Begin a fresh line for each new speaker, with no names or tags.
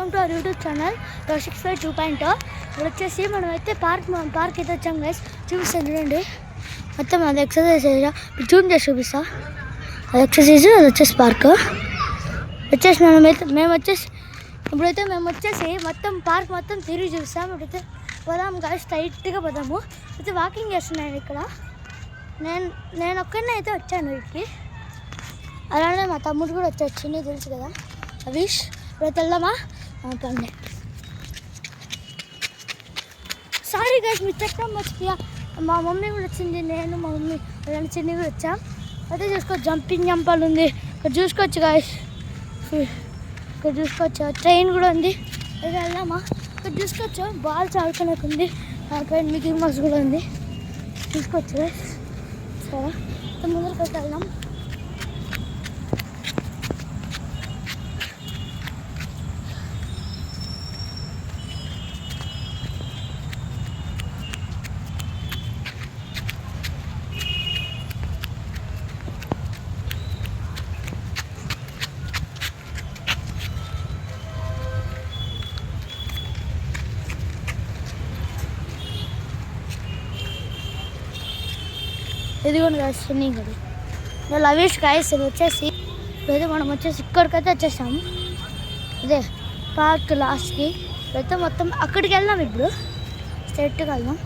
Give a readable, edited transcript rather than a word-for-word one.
Welcome to our YouTube channel రోషిక్స్ 2.0. ఇప్పుడు వచ్చేసి మనమైతే పార్క్ అయితే వచ్చాం గైస్. చూపిస్తాను చూడండి, మొత్తం అది ఎక్సర్సైజ్ జూమ్ చేసి చూపిస్తా. అది ఎక్సర్సైజ్, అది వచ్చేసి పార్క్ వచ్చేసి మేము వచ్చేసి మొత్తం పార్క్ మొత్తం తిరిగి చూస్తాం. ఇప్పుడైతే పోదాం గైస్, స్ట్రైట్గా పోదాము. అయితే వాకింగ్ చేస్తున్నాను ఇక్కడ. నేను ఒక్కనే అయితే వచ్చాను వీటికి. అలానే మా తమ్ముడు కూడా వచ్చింది, తెలుసు కదా అవిష్. ఇప్పుడు వెళ్దామా? పండి. సారీ గైస్, మీరు చెప్పడం మర్చిపోయా. మా మమ్మీ కూడా వచ్చింది, నేను మా మమ్మీ అలాంటి చిన్ని కూడా వచ్చాం. అయితే చూసుకోవచ్చు, జంపాలు ఉంది ఇక్కడ. చూసుకోవచ్చు గైస్, ఇక్కడ చూసుకోవచ్చు ట్రైన్ కూడా ఉంది. అయితే వెళ్దామా? ఇక్కడ చూసుకోవచ్చు బాల్స్ ఆడుకునేకి ఉంది. పైన మికీ మౌస్ కూడా ఉంది, చూసుకోవచ్చు గైస్. సరే ముందరికి అయితే వెళ్దాం. ఇదిగోండి గాయస్, స్విమ్మింగ్ అది లవేష్ గాయస్. ఇది వచ్చేసి ఇప్పుడైతే మనం వచ్చేసి ఇక్కడికైతే వచ్చేసాము. ఇదే పార్క్ లాస్ట్కి. ఇప్పుడైతే మొత్తం అక్కడికి వెళ్దాం. ఇప్పుడు స్ట్రైట్గా వెళ్దాం.